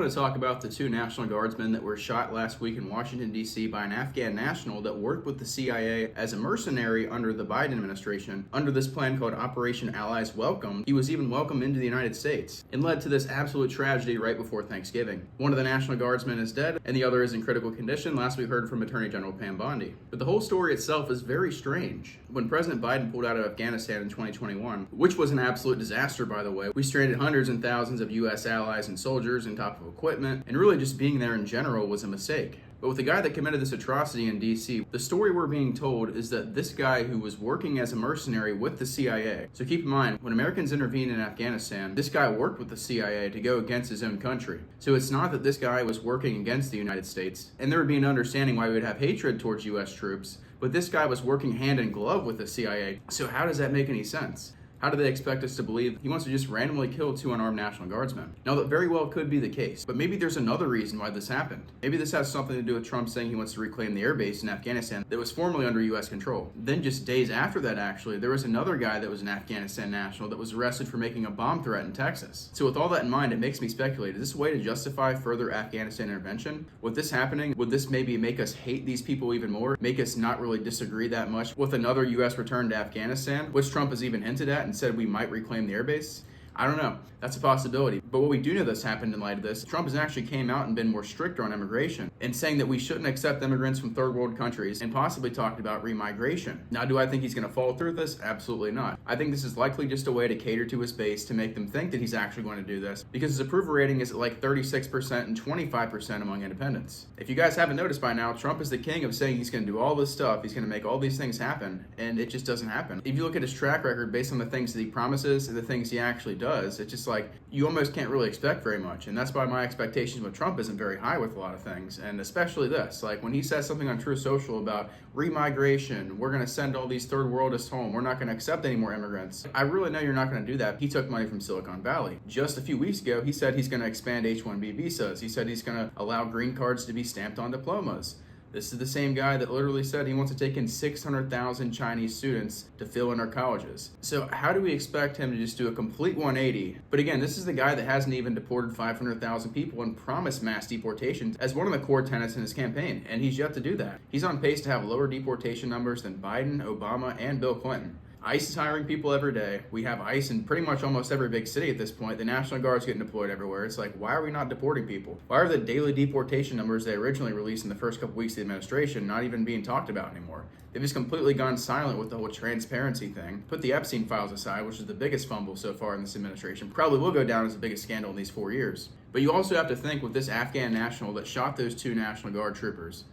want to talk about the two National Guardsmen that were shot last week in Washington, D.C. by an Afghan national that worked with the CIA as a mercenary under the Biden administration. Under this plan called Operation Allies Welcome, he was even welcomed into the United States and led to this absolute tragedy right before Thanksgiving. One of the National Guardsmen is dead and the other is in critical condition. Last we heard from Attorney General Pam Bondi. But the whole story itself is very strange. When President Biden pulled out of Afghanistan in 2021, which was an absolute disaster, by the way, we stranded hundreds and thousands of U.S. allies and soldiers on top of equipment, and really just being there in general was a mistake. But with the guy that committed this atrocity in D.C., the story we're being told is that this guy who was working as a mercenary with the CIA. So keep in mind, when Americans intervened in Afghanistan, this guy worked with the CIA to go against his own country. So it's not that this guy was working against the United States, and there would be an understanding why we would have hatred towards U.S. troops, but this guy was working hand in glove with the CIA. So how does that make any sense? How do they expect us to believe he wants to just randomly kill two unarmed National Guardsmen? Now, that very well could be the case, but maybe there's another reason why this happened. Maybe this has something to do with Trump saying he wants to reclaim the airbase in Afghanistan that was formerly under U.S. control. Then just days after that, actually, there was another guy that was an Afghanistan national that was arrested for making a bomb threat in Texas. So with all that in mind, it makes me speculate, is this a way to justify further Afghanistan intervention? With this happening, would this maybe make us hate these people even more? Make us not really disagree that much with another U.S. return to Afghanistan, which Trump has even hinted at and said we might reclaim the airbase? I don't know. That's a possibility. But what we do know that's happened in light of this, Trump has actually came out and been more stricter on immigration and saying that we shouldn't accept immigrants from third world countries and possibly talked about remigration. Now, do I think he's going to follow through with this? Absolutely not. I think this is likely just a way to cater to his base to make them think that he's actually going to do this because his approval rating is at like 36% and 25% among independents. If you guys haven't noticed by now, Trump is the king of saying he's going to do all this stuff, he's going to make all these things happen, and it just doesn't happen. If you look at his track record based on the things that he promises and the things he actually does, it's just like you almost can't really expect very much. And that's why my expectations with Trump isn't very high with a lot of things, and especially this. Like when he says something on True Social about remigration, we're going to send all these third worldists home, we're not going to accept any more immigrants. I really know you're not going to do that. He took money from Silicon Valley. Just a few weeks ago, he said he's going to expand H-1B visas. He said he's going to allow green cards to be stamped on diplomas. This is the same guy that literally said he wants to take in 600,000 Chinese students to fill in our colleges. So how do we expect him to just do a complete 180? But again, this is the guy that hasn't even deported 500,000 people and promised mass deportations as one of the core tenets in his campaign, and he's yet to do that. He's on pace to have lower deportation numbers than Biden, Obama, and Bill Clinton. ICE is hiring people every day. We have ICE in pretty much almost every big city at this point. The National Guard's getting deployed everywhere. It's like, why are we not deporting people? Why are the daily deportation numbers they originally released in the first couple weeks of the administration not even being talked about anymore? They've just completely gone silent with the whole transparency thing. Put the Epstein files aside, which is the biggest fumble so far in this administration. Probably will go down as the biggest scandal in these 4 years. But you also have to think with this Afghan national that shot those two National Guard troopers,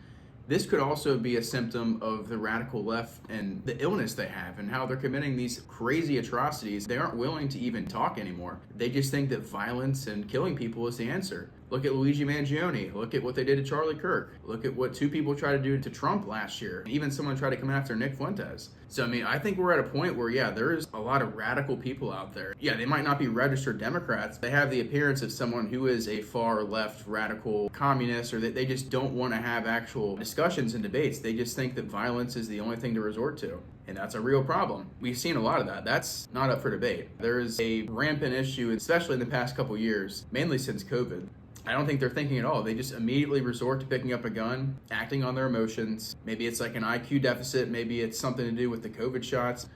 this could also be a symptom of the radical left and the illness they have and how they're committing these crazy atrocities. They aren't willing to even talk anymore. They just think that violence and killing people is the answer. Look at Luigi Mangione. Look at what they did to Charlie Kirk. Look at what two people tried to do to Trump last year. Even someone tried to come after Nick Fuentes. So, I mean, I think we're at a point where, yeah, there is a lot of radical people out there. Yeah, they might not be registered Democrats. They have the appearance of someone who is a far left radical communist, or that they just don't want to have actual discussions and debates. They just think that violence is the only thing to resort to. And that's a real problem. We've seen a lot of that. That's not up for debate. There is a rampant issue, especially in the past couple years, mainly since COVID. I don't think they're thinking at all. They just immediately resort to picking up a gun, acting on their emotions. Maybe it's like an IQ deficit. Maybe it's something to do with the COVID shots.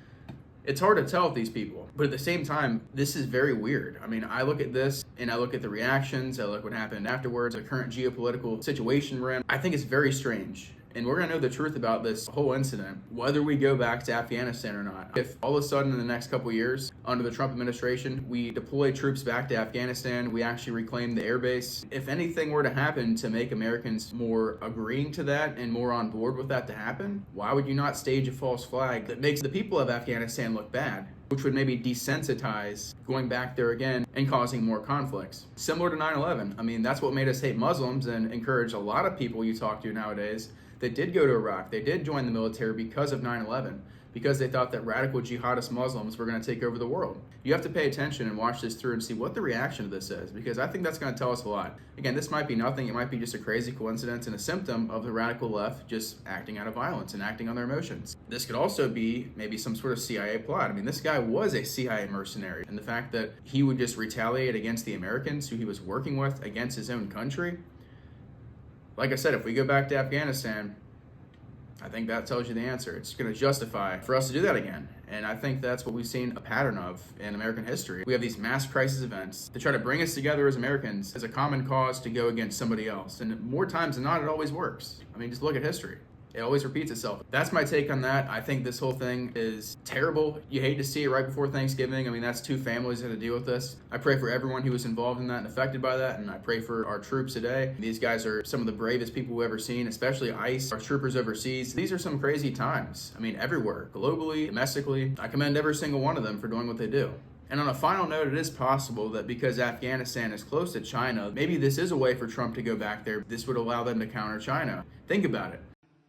It's hard to tell with these people. But at the same time, this is very weird. I mean, I look at this and I look at the reactions. I look what happened afterwards, the current geopolitical situation we're in. I think it's very strange. And we're going to know the truth about this whole incident, whether we go back to Afghanistan or not. If all of a sudden in the next couple of years, under the Trump administration, we deploy troops back to Afghanistan, we actually reclaim the airbase. If anything were to happen to make Americans more agreeing to that and more on board with that to happen, why would you not stage a false flag that makes the people of Afghanistan look bad, which would maybe desensitize going back there again and causing more conflicts? Similar to 9/11. I mean, that's what made us hate Muslims and encourage a lot of people you talk to nowadays that did go to Iraq. They did join the military because of 9/11. because they thought that radical jihadist Muslims were going to take over the world. You have to pay attention and watch this through and see what the reaction to this is, because I think that's going to tell us a lot. Again, this might be nothing. It might be just a crazy coincidence and a symptom of the radical left just acting out of violence and acting on their emotions. This could also be maybe some sort of CIA plot. I mean, this guy was a CIA mercenary, and the fact that he would just retaliate against the Americans who he was working with against his own country. Like I said, if we go back to Afghanistan, I think that tells you the answer. It's going to justify for us to do that again. And I think that's what we've seen a pattern of in American history. We have these mass crisis events to try to bring us together as Americans as a common cause to go against somebody else. And more times than not, it always works. I mean, just look at history. It always repeats itself. That's my take on that. I think this whole thing is terrible. You hate to see it right before Thanksgiving. I mean, that's two families that had to deal with this. I pray for everyone who was involved in that and affected by that, and I pray for our troops today. These guys are some of the bravest people we've ever seen, especially ICE, our troopers overseas. These are some crazy times. I mean, everywhere, globally, domestically. I commend every single one of them for doing what they do. And on a final note, it is possible that because Afghanistan is close to China, maybe this is a way for Trump to go back there. This would allow them to counter China. Think about it.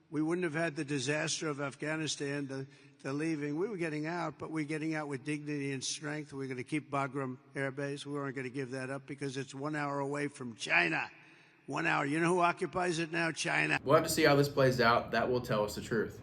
We wouldn't have had the disaster of Afghanistan, the leaving. We were getting out, but we're getting out with dignity and strength. We're going to keep Bagram Air Base. We weren't going to give that up because it's 1 hour away from China. 1 hour. You know who occupies it now? China. We'll have to see how this plays out. That will tell us the truth.